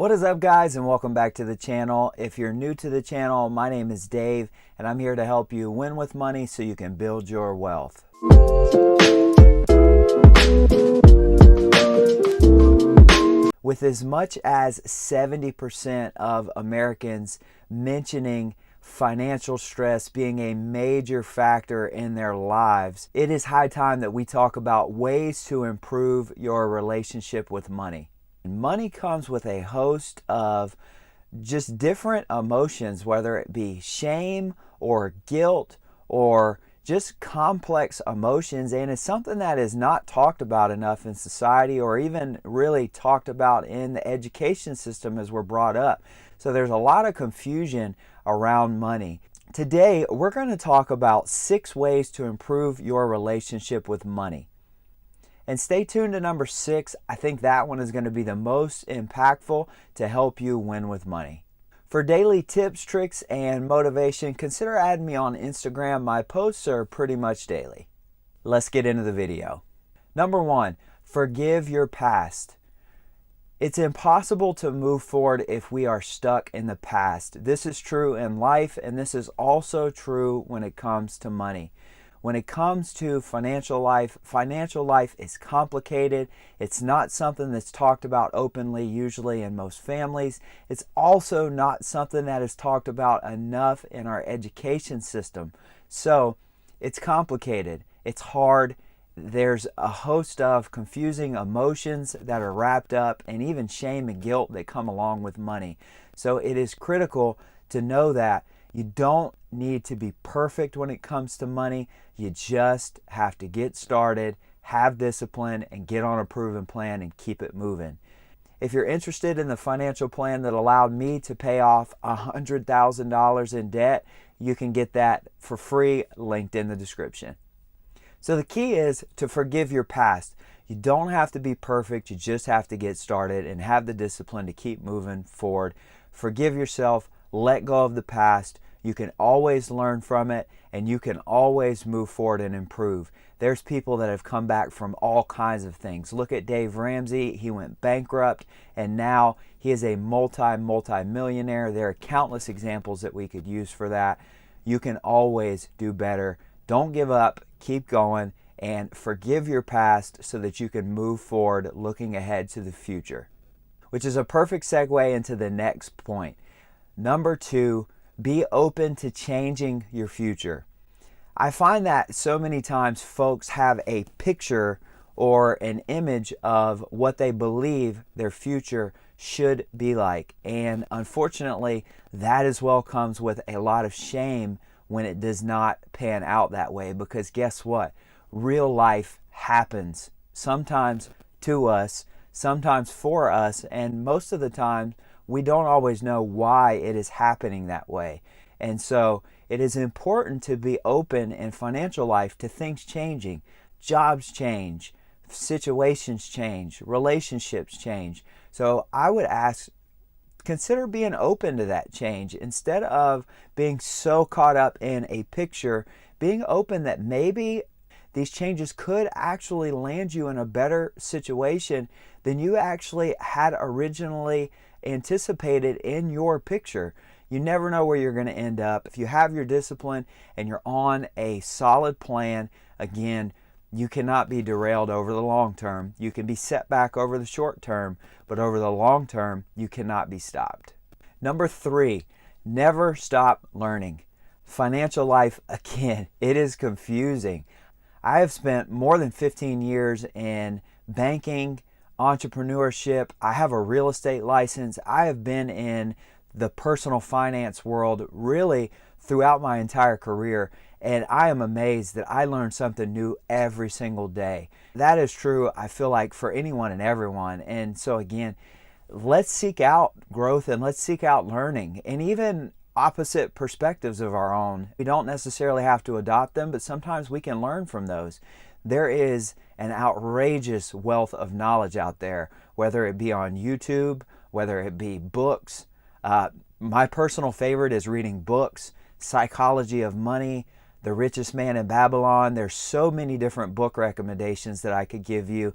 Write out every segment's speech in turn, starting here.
What is up, guys, and welcome back to the channel. If you're new to the channel, my name is Dave and I'm here to help you win with money so you can build your wealth. With as much as 70% of Americans mentioning financial stress being a major factor in their lives, it is high time that we talk about ways to improve your relationship with money. Money comes with a host of just different emotions, whether it be shame or guilt or just complex emotions, and it's something that is not talked about enough in society or even really talked about in the education system as we're brought up. So there's a lot of confusion around money. Today, we're going to talk about 6 ways to improve your relationship with money. And stay tuned to number 6. I think that one is going to be the most impactful to help you win with money. For daily tips, tricks, and motivation, consider adding me on Instagram. My posts are pretty much daily. Let's get into the video. Number 1, forgive your past. It's impossible to move forward if we are stuck in the past. This is true in life, and this is also true when it comes to money. When it comes to financial life is complicated. It's not something that's talked about openly usually in most families. It's also not something that is talked about enough in our education system. So it's complicated. It's hard. There's a host of confusing emotions that are wrapped up, and even shame and guilt that come along with money. So it is critical to know that you don't need to be perfect when it comes to money. You just have to get started, have discipline, and get on a proven plan and keep it moving. If you're interested in the financial plan that allowed me to pay off $100,000 in debt, you can get that for free, linked in the description. So the key is to forgive your past. You don't have to be perfect. You just have to get started and have the discipline to keep moving forward. Forgive yourself. Let go of the past. You can always learn from it, and you can always move forward and improve. There's people that have come back from all kinds of things. Look at Dave Ramsey. He went bankrupt, and now he is a multi-millionaire. There are countless examples that we could use for that. You can always do better. Don't give up. Keep going, and forgive your past so that you can move forward looking ahead to the future, which is a perfect segue into the next point. Number 2, be open to changing your future. I find that so many times folks have a picture or an image of what they believe their future should be like. And unfortunately, that as well comes with a lot of shame when it does not pan out that way. Because guess what? Real life happens. Sometimes to us, sometimes for us, and most of the time, we don't always know why it is happening that way. And so it is important to be open in financial life to things changing. Jobs change, situations change, relationships change. So I would ask, consider being open to that change instead of being so caught up in a picture, being open that maybe these changes could actually land you in a better situation than you actually had originally anticipated in your picture. You never know where you're going to end up. If you have your discipline and you're on a solid plan, again, you cannot be derailed over the long term. You can be set back over the short term, but over the long term, you cannot be stopped. Number 3, never stop learning. Financial life, again, it is confusing. I have spent more than 15 years in banking, entrepreneurship. I have a real estate license. I have been in the personal finance world really throughout my entire career, and I am amazed that I learn something new every single day. That is true, I feel like, for anyone and everyone. And so again, let's seek out growth and let's seek out learning, and even opposite perspectives of our own. We don't necessarily have to adopt them, but sometimes we can learn from those. There is an outrageous wealth of knowledge out there, whether it be on YouTube, whether it be books. My personal favorite is reading books, Psychology of Money, The Richest Man in Babylon. There's so many different book recommendations that I could give you.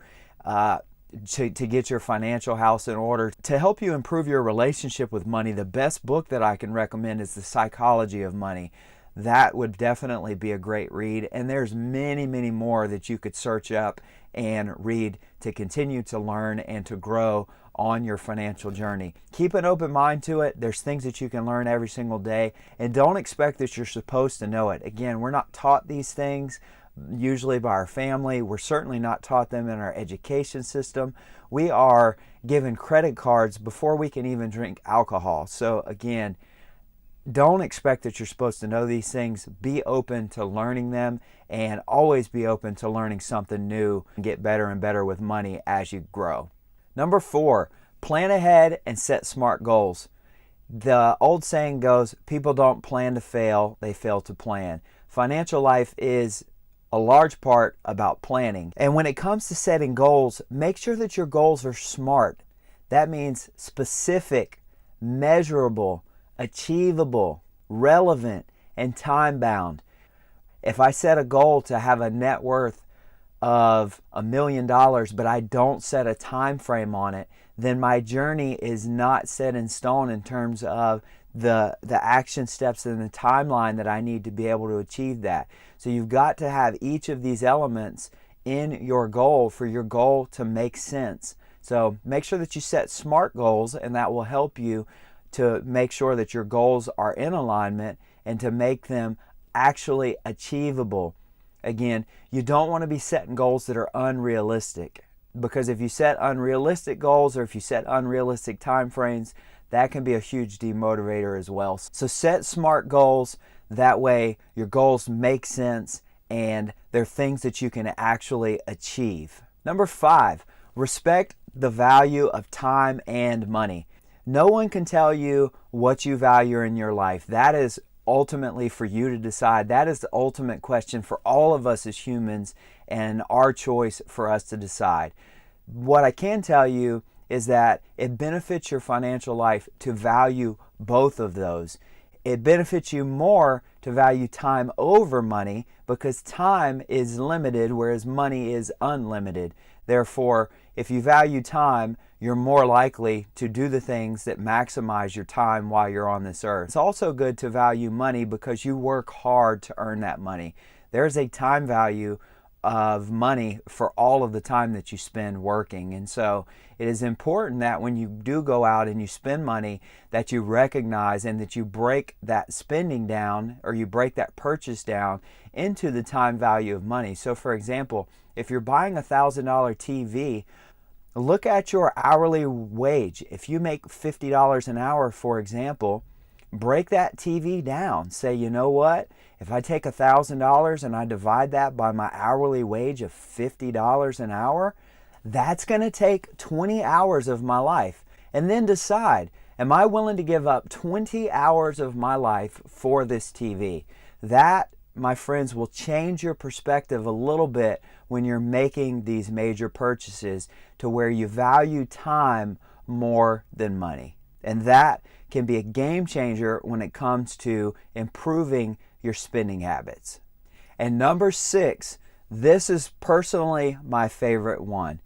to get your financial house in order. To help you improve your relationship with money, the best book that I can recommend is The Psychology of Money. That would definitely be a great read, and there's many, many more that you could search up and read to continue to learn and to grow on your financial journey. Keep an open mind to it. There's things that you can learn every single day, and don't expect that you're supposed to know it. Again, we're not taught these things usually by our family. We're certainly not taught them in our education system. We are given credit cards before we can even drink alcohol. So again, don't expect that you're supposed to know these things. Be open to learning them, and always be open to learning something new and get better and better with money as you grow. Number 4, plan ahead and set smart goals. The old saying goes, people don't plan to fail, they fail to plan. Financial life is a large part about planning. And when it comes to setting goals, make sure that your goals are smart. That means specific, measurable, achievable, relevant, and time-bound. If I set a goal to have a net worth of $1 million, but I don't set a time frame on it, then my journey is not set in stone in terms of the action steps and the timeline that I need to be able to achieve that. So you've got to have each of these elements in your goal for your goal to make sense. So make sure that you set SMART goals, and that will help you to make sure that your goals are in alignment and to make them actually achievable. Again, you don't want to be setting goals that are unrealistic, because if you set unrealistic goals or if you set unrealistic time frames, that can be a huge demotivator as well. So set SMART goals. That way your goals make sense and they're things that you can actually achieve. Number 5, respect the value of time and money. No one can tell you what you value in your life. That is ultimately for you to decide. That is the ultimate question for all of us as humans, and our choice for us to decide. What I can tell you is that it benefits your financial life to value both of those. It benefits you more to value time over money, because time is limited whereas money is unlimited. Therefore, if you value time, you're more likely to do the things that maximize your time while you're on this earth. It's also good to value money because you work hard to earn that money. There's a time value of money for all of the time that you spend working. And so it is important that when you do go out and you spend money, that you recognize and that you break that spending down, or you break that purchase down into the time value of money. So for example, if you're buying a $1,000 TV, look at your hourly wage. If you make $50 an hour, for example, break that TV down. Say, you know what? If I take $1,000 and I divide that by my hourly wage of $50 an hour, that's going to take 20 hours of my life. And then decide, am I willing to give up 20 hours of my life for this TV? That, my friends, will change your perspective a little bit when you're making these major purchases, to where you value time more than money. And that can be a game changer when it comes to improving your spending habits. And number 6, this is personally my favorite one.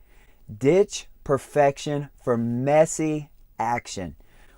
Ditch perfection for messy action.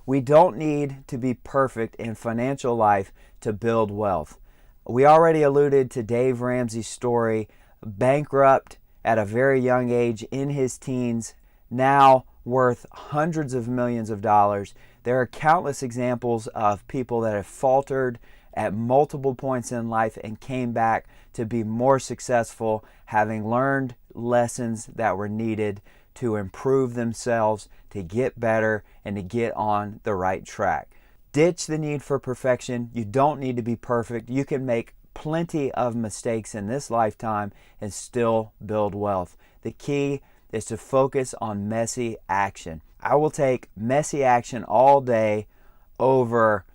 We don't need to be perfect in financial life to build wealth. We already alluded to Dave Ramsey's story, bankrupt at a very young age in his teens, now worth hundreds of millions of dollars. There are countless examples of people that have faltered at multiple points in life and came back to be more successful, having learned lessons that were needed to improve themselves, to get better, and to get on the right track. Ditch the need for perfection. You don't need to be perfect. You can make plenty of mistakes in this lifetime and still build wealth. The key is to focus on messy action. I will take messy action all day over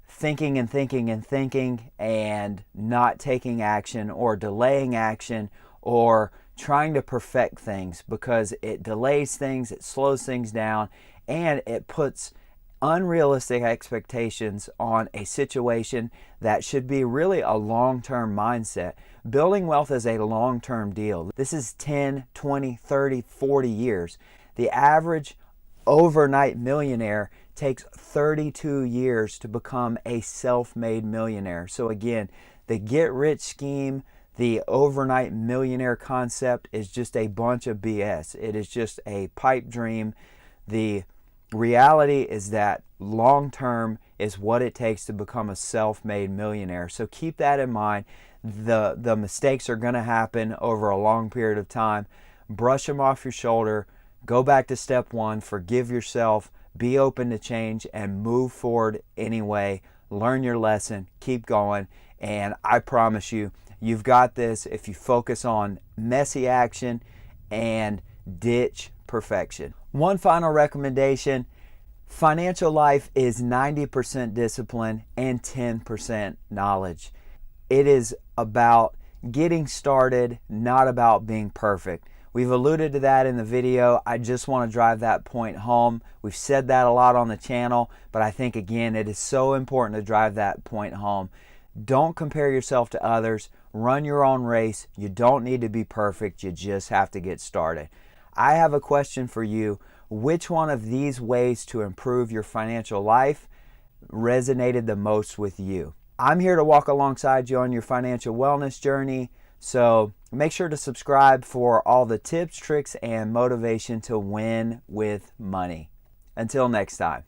thinking and thinking and thinking and not taking action, or delaying action, or trying to perfect things, because it delays things, it slows things down, and it puts unrealistic expectations on a situation that should be really a long-term mindset. Building wealth is a long-term deal. This is 10, 20, 30, 40 years. The average overnight millionaire takes 32 years to become a self-made millionaire. So again, the get-rich scheme, the overnight millionaire concept is just a bunch of BS. It is just a pipe dream. The reality is that long-term is what it takes to become a self-made millionaire. So keep that in mind. The mistakes are going to happen over a long period of time. Brush them off your shoulder. Go back to step one. Forgive yourself. Be open to change and move forward anyway. Learn your lesson. Keep going. And I promise you, you've got this if you focus on messy action and ditch perfection. One final recommendation. Financial life is 90% discipline and 10% knowledge. It is about getting started, not about being perfect. We've alluded to that in the video. I just want to drive that point home. We've said that a lot on the channel, but I think again, it is so important to drive that point home. Don't compare yourself to others. Run your own race. You don't need to be perfect. You just have to get started. I have a question for you. Which one of these ways to improve your financial life resonated the most with you? I'm here to walk alongside you on your financial wellness journey. So make sure to subscribe for all the tips, tricks, and motivation to win with money. Until next time.